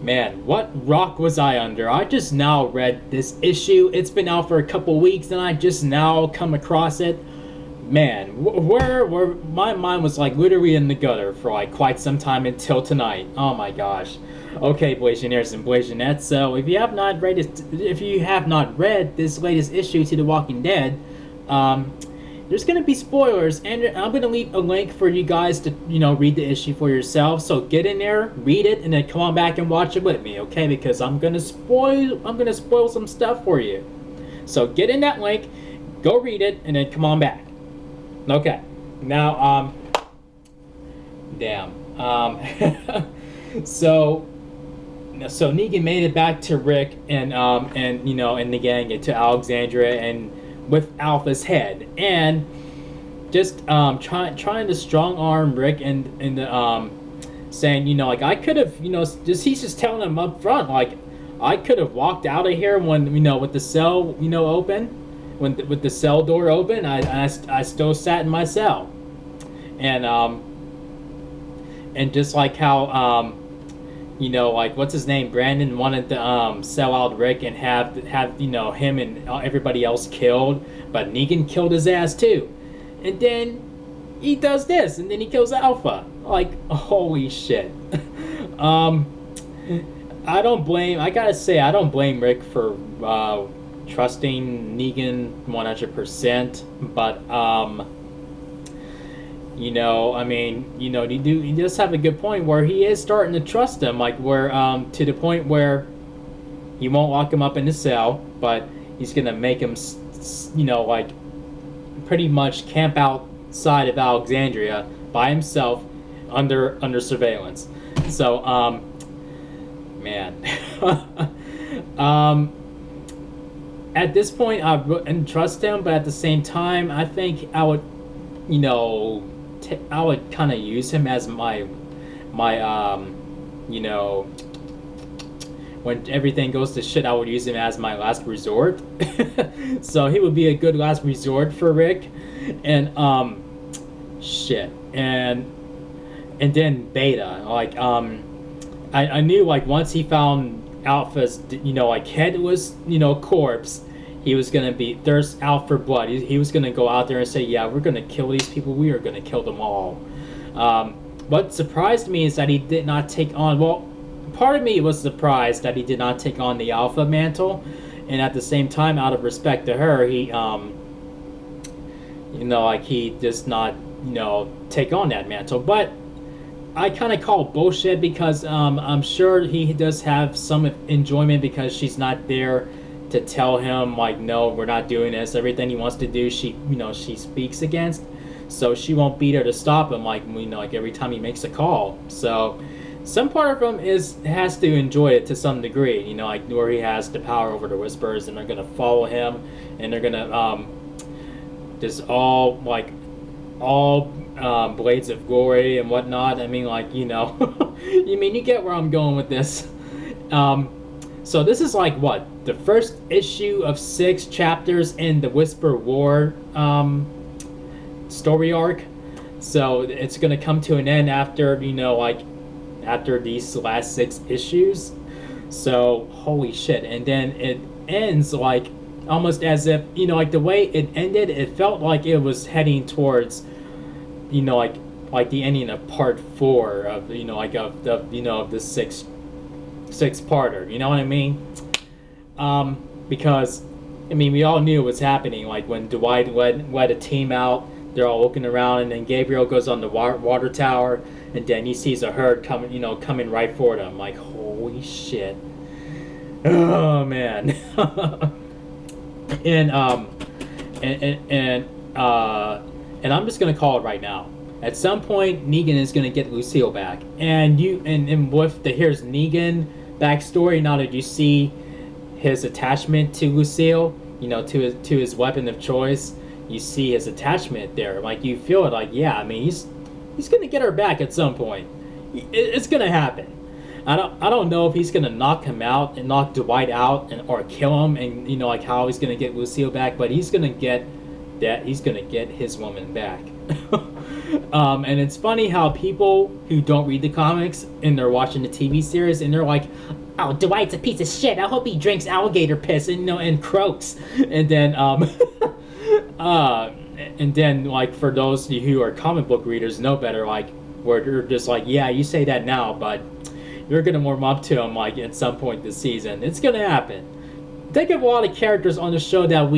Man, what rock was I under? I just now read this issue. It's been out for a couple weeks and I just now come across it. Man, where my mind was like literally in the gutter for like quite some time until tonight. Oh my gosh. Okay, Blasianeers and Blasianettes. So if you have not read this latest issue to The Walking Dead, there's gonna be spoilers, and I'm gonna leave a link for you guys to read the issue for yourself. So get in there, read it, and then come on back and watch it with me, okay? Because I'm gonna spoil some stuff for you. So get in that link, go read it, and then come on back. Okay. Now damn. So Negan made it back to Rick and the gang to Alexandria and with Alpha's head, and just trying to strong arm Rick and saying like I could have he's just telling him up front like I could have walked out of here when with the cell open, with the cell door open. I still sat in my cell, and just like how like what's his name, Brandon wanted to sell out Rick and have him and everybody else killed, but Negan killed his ass too, and then he does this, and then he kills Alpha. Like, holy shit. I gotta say I don't blame Rick for trusting Negan 100%, but I mean, he does have a good point where he is starting to trust him, like where to the point where he won't lock him up in the cell, but he's gonna make him like pretty much camp outside of Alexandria by himself under surveillance. So man. At this point I wouldn't trust him, but at the same time I think I would I would kind of use him as my when everything goes to shit, I would use him as my last resort. So he would be a good last resort for Rick, and shit, and then Beta, like I knew like once he found Alpha's like headless corpse, he was going to be thirst out for blood. He was going to go out there and say, yeah, we're going to kill these people. We are going to kill them all. What surprised me is that he did not take on, well, part of me was surprised that he did not take on the Alpha mantle. And at the same time, out of respect to her, he, like he does not, take on that mantle. But I kind of call bullshit because I'm sure he does have some enjoyment because she's not there to tell him like, no, we're not doing this. Everything he wants to do, she speaks against, so she won't be there to stop him like like every time he makes a call. So some part of him has to enjoy it to some degree, like where he has the power over the Whisperers and they're gonna follow him and they're gonna just all blades of glory and whatnot. I mean, like, you get where I'm going with this. So this is like what, the first issue of 6 chapters in the Whisper War story arc. So it's gonna come to an end after after these last 6 issues. So holy shit! And then it ends like almost as if like the way it ended, it felt like it was heading towards like the ending of part 4 of of the six-parter, you know what I mean? Because I mean we all knew what's happening, like when Dwight led a team out, they're all looking around, and then Gabriel goes on the water tower, and then he sees a herd coming right for them. Like, holy shit. Oh man. and I'm just gonna call it right now. At some point, Negan is gonna get Lucille back, and with the here's Negan backstory. Now that you see his attachment to Lucille, to his weapon of choice, you see his attachment there. Like you feel it. Like, yeah, I mean he's gonna get her back at some point. It's gonna happen. I don't know if he's gonna knock him out and knock Dwight out or kill him, and like how he's gonna get Lucille back, but he's gonna get his woman back. And it's funny how people who don't read the comics and they're watching the TV series and they're like, "Oh, Dwight's a piece of shit. I hope he drinks alligator piss and and croaks." And then uh, and then like for those who are comic book readers know better, like where they're just like, "Yeah, you say that now, but you're gonna warm up to him like at some point this season. It's gonna happen." Think of a lot of characters on the show that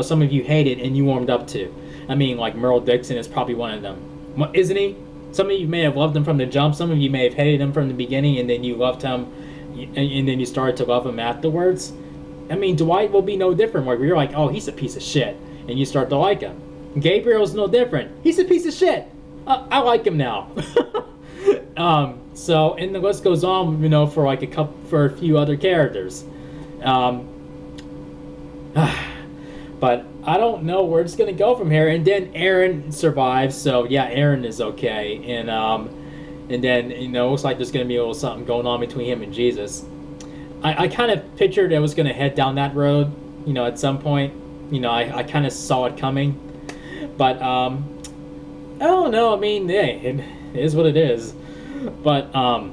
some of you hated and you warmed up to. I mean, like Merle Dixon is probably one of them, isn't he? Some of you may have loved him from the jump. Some of you may have hated him from the beginning, and then you loved him, and then you started to love him afterwards. I mean, Dwight will be no different. Where you're like, "Oh, he's a piece of shit," and you start to like him. Gabriel's no different. He's a piece of shit. I like him now. So, and the list goes on, for a few other characters. But I don't know where it's gonna go from here. And then Aaron survives, so yeah, Aaron is okay. And then it looks like there's gonna be a little something going on between him and Jesus. I kind of pictured it was gonna head down that road, at some point. I kind of saw it coming, but I don't know. I mean, hey, it is what it is. But I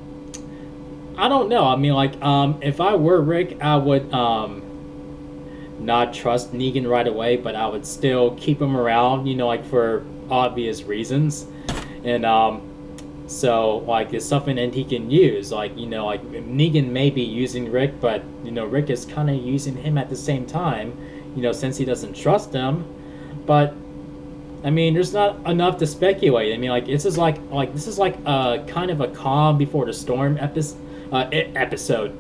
don't know. I mean, like, if I were Rick, I would not trust Negan right away, but I would still keep him around, like for obvious reasons. And so like it's something that he can use. Like, like Negan may be using Rick, but Rick is kind of using him at the same time, since he doesn't trust him. But I mean, there's not enough to speculate. I mean, like this is like a kind of a calm before the storm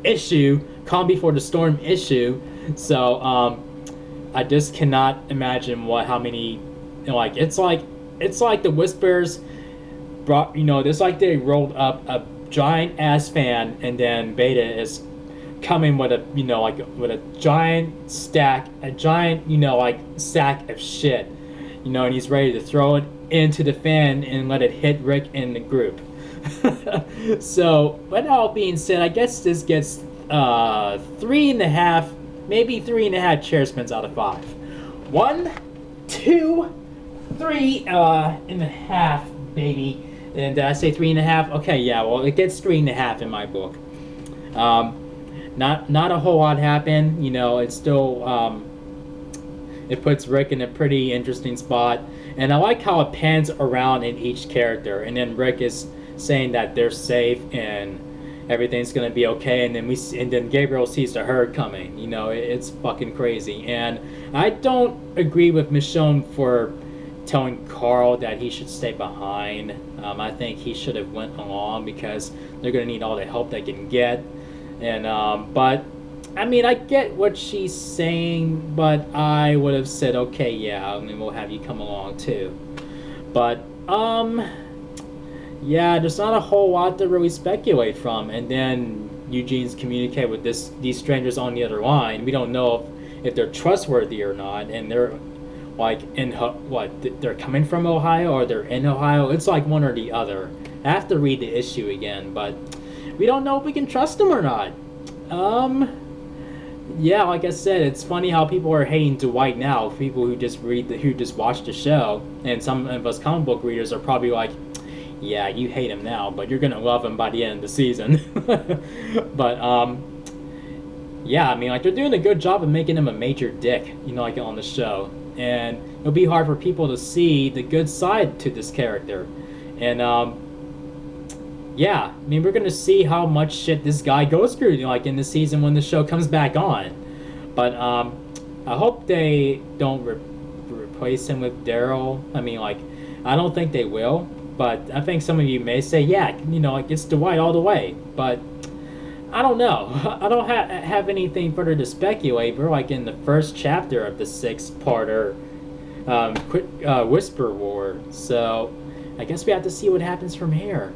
issue, calm before the storm issue. So I just cannot imagine how many, it's like the Whispers brought, it's like they rolled up a giant ass fan, and then Beta is coming with with a giant sack of shit, and he's ready to throw it into the fan and let it hit Rick and the group. So, with all being said, I guess this gets 3.5, maybe 3.5 chair spins out of 5. 1, 2, 3.5, baby. And did I say 3.5? Okay, yeah. Well, it gets 3.5 in my book. Not a whole lot happened. It's still it puts Rick in a pretty interesting spot, and I like how it pans around in each character, and then Rick is saying that they're safe and everything's gonna be okay, and then Gabriel sees the herd coming. It's fucking crazy, and I don't agree with Michonne for telling Carl that he should stay behind. I think he should have went along because they're gonna need all the help they can get, and but I mean, I get what she's saying, but I would have said, okay, yeah, I mean, we'll have you come along too. But yeah, there's not a whole lot to really speculate from. And then Eugene's communicate with these strangers on the other line. We don't know if they're trustworthy or not, and they're like they're coming from Ohio or they're in Ohio. It's like one or the other. I have to read the issue again, but we don't know if we can trust them or not. Yeah, like I said, it's funny how people are hating Dwight now. People who just watch the show, and some of us comic book readers are probably like, yeah, you hate him now, but you're gonna love him by the end of the season. But yeah, I mean, like, they're doing a good job of making him a major dick, like on the show, and it'll be hard for people to see the good side to this character. And yeah, I mean, we're gonna see how much shit this guy goes through, like in the season when the show comes back on. But I hope they don't replace him with Daryl. I mean, like, I don't think they will. But I think some of you may say, yeah, like it's Dwight all the way. But I don't know. I don't have anything further to speculate. We're like in the first chapter of the 6-parter Whisper War. So I guess we have to see what happens from here.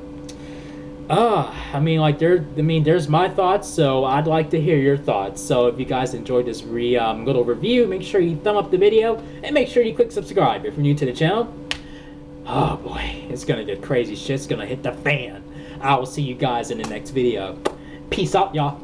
I mean, like, there's my thoughts, so I'd like to hear your thoughts. So if you guys enjoyed this little review, make sure you thumb up the video, and make sure you click subscribe if you're new to the channel. Oh boy, it's gonna get crazy. Shit's gonna hit the fan. I will see you guys in the next video. Peace out, y'all.